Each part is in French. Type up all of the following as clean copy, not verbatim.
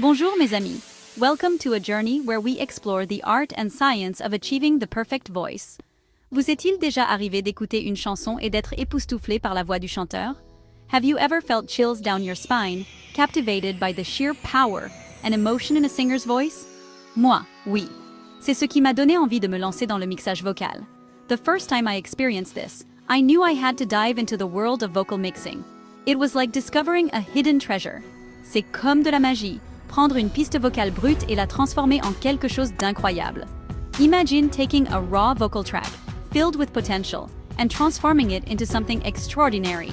Bonjour mes amis. Welcome to a journey where we explore the art and science of achieving the perfect voice. Vous est-il déjà arrivé d'écouter une chanson et d'être époustouflé par la voix du chanteur? Have you ever felt chills down your spine, captivated by the sheer power and emotion in a singer's voice? Moi, oui. C'est ce qui m'a donné envie de me lancer dans le mixage vocal. The first time I experienced this, I knew I had to dive into the world of vocal mixing. It was like discovering a hidden treasure. C'est comme de la magie, prendre une piste vocale brute et la transformer en quelque chose d'incroyable. Imagine taking a raw vocal track, filled with potential, and transforming it into something extraordinary.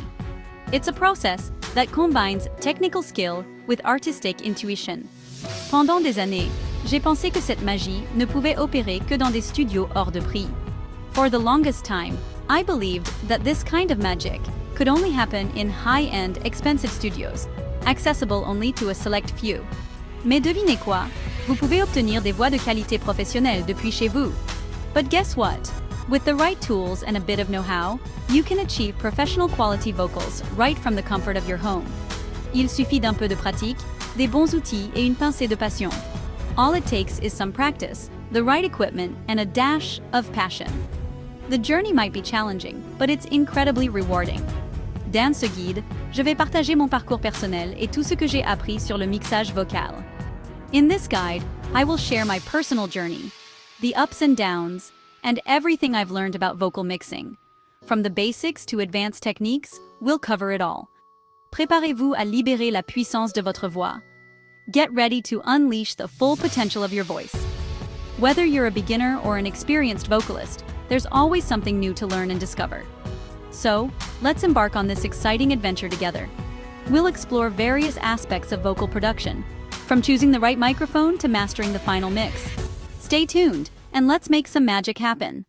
It's a process that combines technical skill with artistic intuition. Pendant des années, j'ai pensé que cette magie ne pouvait opérer que dans des studios hors de prix. For the longest time, I believed that this kind of magic could only happen in high-end, expensive studios, accessible only to a select few. Mais devinez quoi? Vous pouvez obtenir des voix de qualité professionnelle depuis chez vous. But guess what? With the right tools and a bit of know-how, you can achieve professional quality vocals right from the comfort of your home. Il suffit d'un peu de pratique, des bons outils et une pincée de passion. All it takes is some practice, the right equipment, and a dash of passion. The journey might be challenging, but it's incredibly rewarding. Dans ce guide, je vais partager mon parcours personnel et tout ce que j'ai appris sur le mixage vocal. In this guide, I will share my personal journey, the ups and downs, and everything I've learned about vocal mixing. From the basics to advanced techniques, we'll cover it all. Préparez-vous à libérer la puissance de votre voix. Get ready to unleash the full potential of your voice. Whether you're a beginner or an experienced vocalist, there's always something new to learn and discover. So, let's embark on this exciting adventure together. We'll explore various aspects of vocal production, from choosing the right microphone to mastering the final mix. Stay tuned, and let's make some magic happen.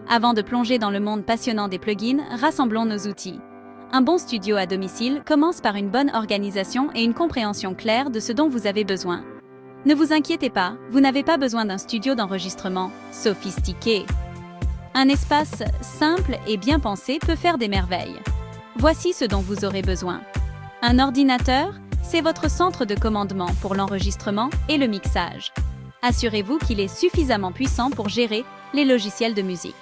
Avant de plonger dans le monde passionnant des plugins, rassemblons nos outils. Un bon studio à domicile commence par une bonne organisation et une compréhension claire de ce dont vous avez besoin. Ne vous inquiétez pas, vous n'avez pas besoin d'un studio d'enregistrement sophistiqué. Un espace simple et bien pensé peut faire des merveilles. Voici ce dont vous aurez besoin. Un ordinateur, c'est votre centre de commandement pour l'enregistrement et le mixage. Assurez-vous qu'il est suffisamment puissant pour gérer les logiciels de musique.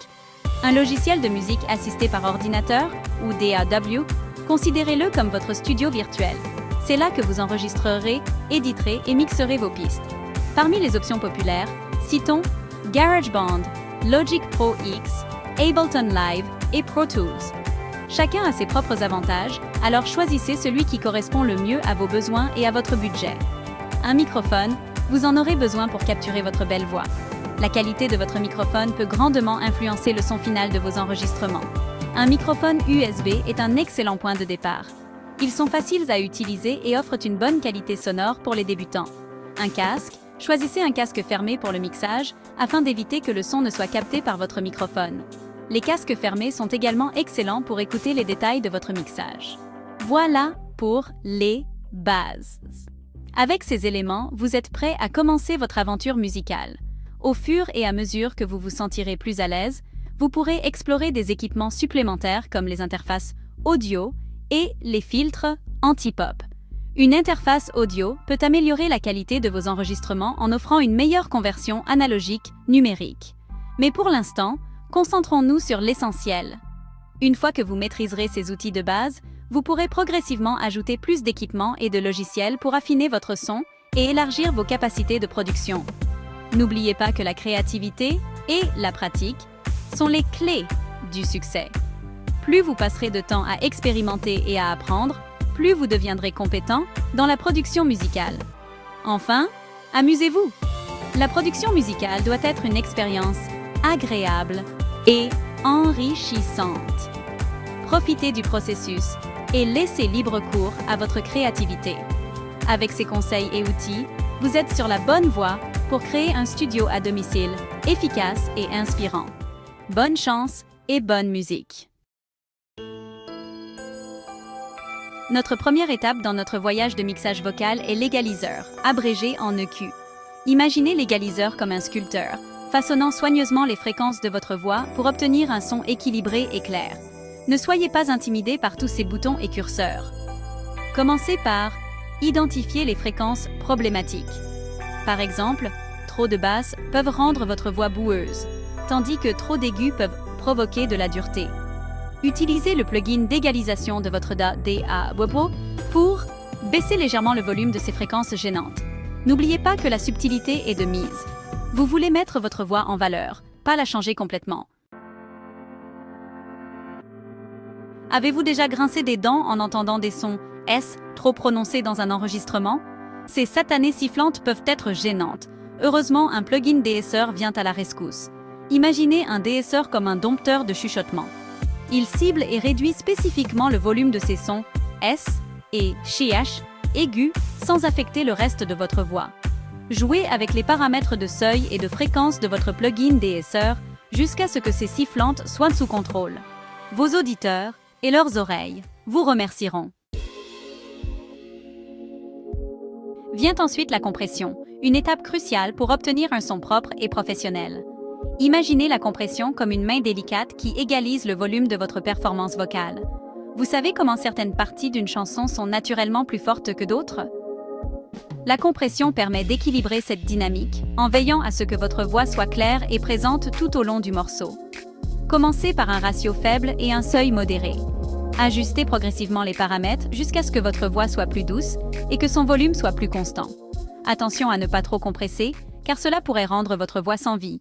Un logiciel de musique assisté par ordinateur, ou DAW, considérez-le comme votre studio virtuel. C'est là que vous enregistrerez, éditerez et mixerez vos pistes. Parmi les options populaires, citons GarageBand, Logic Pro X, Ableton Live et Pro Tools. Chacun a ses propres avantages, alors choisissez celui qui correspond le mieux à vos besoins et à votre budget. Un microphone, vous en aurez besoin pour capturer votre belle voix. La qualité de votre microphone peut grandement influencer le son final de vos enregistrements. Un microphone USB est un excellent point de départ. Ils sont faciles à utiliser et offrent une bonne qualité sonore pour les débutants. Un casque, choisissez un casque fermé pour le mixage afin d'éviter que le son ne soit capté par votre microphone. Les casques fermés sont également excellents pour écouter les détails de votre mixage. Voilà pour les bases. Avec ces éléments, vous êtes prêt à commencer votre aventure musicale. Au fur et à mesure que vous vous sentirez plus à l'aise, vous pourrez explorer des équipements supplémentaires comme les interfaces audio et les filtres anti-pop. Une interface audio peut améliorer la qualité de vos enregistrements en offrant une meilleure conversion analogique numérique. Mais pour l'instant, concentrons-nous sur l'essentiel. Une fois que vous maîtriserez ces outils de base, vous pourrez progressivement ajouter plus d'équipements et de logiciels pour affiner votre son et élargir vos capacités de production. N'oubliez pas que la créativité et la pratique sont les clés du succès. Plus vous passerez de temps à expérimenter et à apprendre, plus vous deviendrez compétent dans la production musicale. Enfin, amusez-vous! La production musicale doit être une expérience agréable et enrichissante. Profitez du processus et laissez libre cours à votre créativité. Avec ces conseils et outils, vous êtes sur la bonne voie pour créer un studio à domicile efficace et inspirant. Bonne chance et bonne musique! Notre première étape dans notre voyage de mixage vocal est l'égaliseur, abrégé en EQ. Imaginez l'égaliseur comme un sculpteur, façonnant soigneusement les fréquences de votre voix pour obtenir un son équilibré et clair. Ne soyez pas intimidé par tous ces boutons et curseurs. Commencez par identifier les fréquences problématiques. Par exemple, trop de basses peuvent rendre votre voix boueuse, tandis que trop d'aigus peuvent provoquer de la dureté. Utilisez le plugin d'égalisation de votre DAW pour baisser légèrement le volume de ces fréquences gênantes. N'oubliez pas que la subtilité est de mise. Vous voulez mettre votre voix en valeur, pas la changer complètement. Avez-vous déjà grincé des dents en entendant des sons S trop prononcés dans un enregistrement? Ces satanées sifflantes peuvent être gênantes. Heureusement, un plugin DSR vient à la rescousse. Imaginez un DSR comme un dompteur de chuchotement. Il cible et réduit spécifiquement le volume de ces sons S et CH aigus sans affecter le reste de votre voix. Jouez avec les paramètres de seuil et de fréquence de votre plugin DSR jusqu'à ce que ces sifflantes soient sous contrôle. Vos auditeurs et leurs oreilles vous remercieront. Vient ensuite la compression, une étape cruciale pour obtenir un son propre et professionnel. Imaginez la compression comme une main délicate qui égalise le volume de votre performance vocale. Vous savez comment certaines parties d'une chanson sont naturellement plus fortes que d'autres? La compression permet d'équilibrer cette dynamique en veillant à ce que votre voix soit claire et présente tout au long du morceau. Commencez par un ratio faible et un seuil modéré. Ajustez progressivement les paramètres jusqu'à ce que votre voix soit plus douce et que son volume soit plus constant. Attention à ne pas trop compresser, car cela pourrait rendre votre voix sans vie.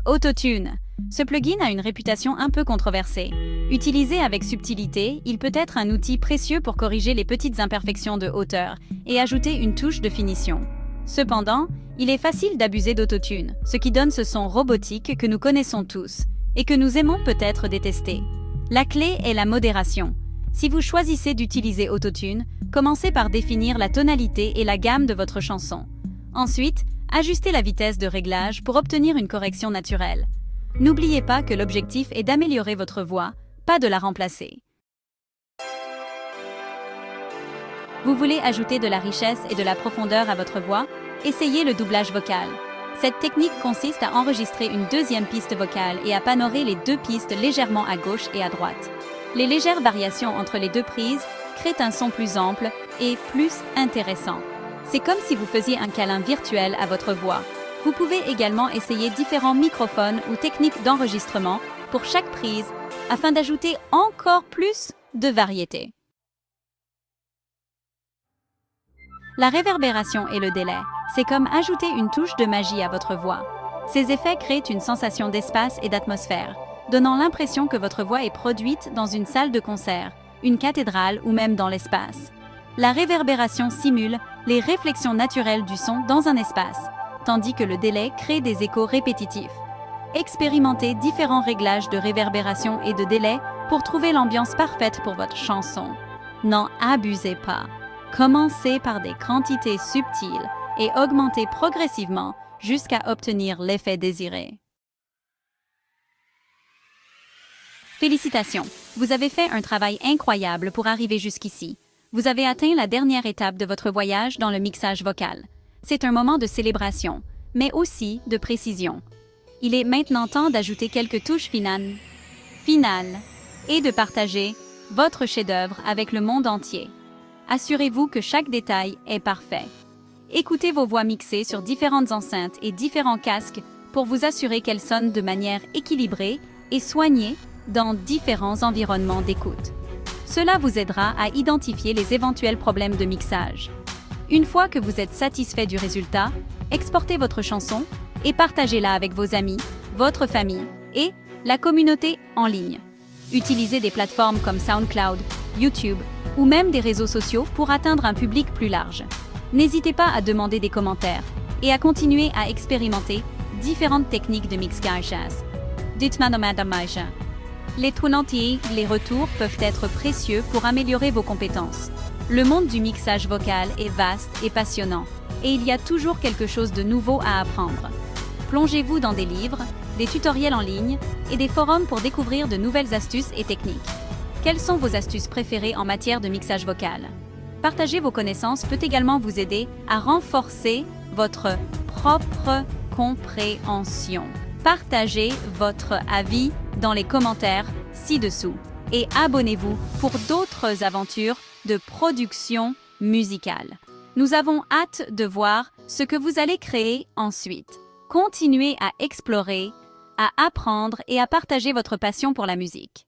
Autotune. Ce plugin a une réputation un peu controversée. Utilisé avec subtilité, il peut être un outil précieux pour corriger les petites imperfections de hauteur et ajouter une touche de finition. Cependant, il est facile d'abuser d'autotune, ce qui donne ce son robotique que nous connaissons tous et que nous aimons peut-être détester. La clé est la modération. Si vous choisissez d'utiliser autotune, commencez par définir la tonalité et la gamme de votre chanson. Ensuite, ajustez la vitesse de réglage pour obtenir une correction naturelle. N'oubliez pas que l'objectif est d'améliorer votre voix, pas de la remplacer. Vous voulez ajouter de la richesse et de la profondeur à votre voix? Essayez le doublage vocal. Cette technique consiste à enregistrer une deuxième piste vocale et à panorer les deux pistes légèrement à gauche et à droite. Les légères variations entre les deux prises créent un son plus ample et plus intéressant. C'est comme si vous faisiez un câlin virtuel à votre voix. Vous pouvez également essayer différents microphones ou techniques d'enregistrement pour chaque prise afin d'ajouter encore plus de variété. La réverbération et le délai, c'est comme ajouter une touche de magie à votre voix. Ces effets créent une sensation d'espace et d'atmosphère, donnant l'impression que votre voix est produite dans une salle de concert, une cathédrale ou même dans l'espace. La réverbération simule les réflexions naturelles du son dans un espace, tandis que le délai crée des échos répétitifs. Expérimentez différents réglages de réverbération et de délai pour trouver l'ambiance parfaite pour votre chanson. N'en abusez pas. Commencez par des quantités subtiles et augmentez progressivement jusqu'à obtenir l'effet désiré. Félicitations! Vous avez fait un travail incroyable pour arriver jusqu'ici. Vous avez atteint la dernière étape de votre voyage dans le mixage vocal. C'est un moment de célébration, mais aussi de précision. Il est maintenant temps d'ajouter quelques touches finales et de partager votre chef-d'œuvre avec le monde entier. Assurez-vous que chaque détail est parfait. Écoutez vos voix mixées sur différentes enceintes et différents casques pour vous assurer qu'elles sonnent de manière équilibrée et soignée dans différents environnements d'écoute. Cela vous aidera à identifier les éventuels problèmes de mixage. Une fois que vous êtes satisfait du résultat, exportez votre chanson et partagez-la avec vos amis, votre famille et la communauté en ligne. Utilisez des plateformes comme SoundCloud, YouTube ou même des réseaux sociaux pour atteindre un public plus large. N'hésitez pas à demander des commentaires et à continuer à expérimenter différentes techniques de mixage. Les entiers, les retours peuvent être précieux pour améliorer vos compétences. Le monde du mixage vocal est vaste et passionnant, et il y a toujours quelque chose de nouveau à apprendre. Plongez-vous dans des livres, des tutoriels en ligne et des forums pour découvrir de nouvelles astuces et techniques. Quelles sont vos astuces préférées en matière de mixage vocal? Partager vos connaissances peut également vous aider à renforcer votre propre compréhension. Partagez votre avis dans les commentaires ci-dessous. et abonnez-vous pour d'autres aventures de production musicale. Nous avons hâte de voir ce que vous allez créer ensuite. Continuez à explorer, à apprendre et à partager votre passion pour la musique.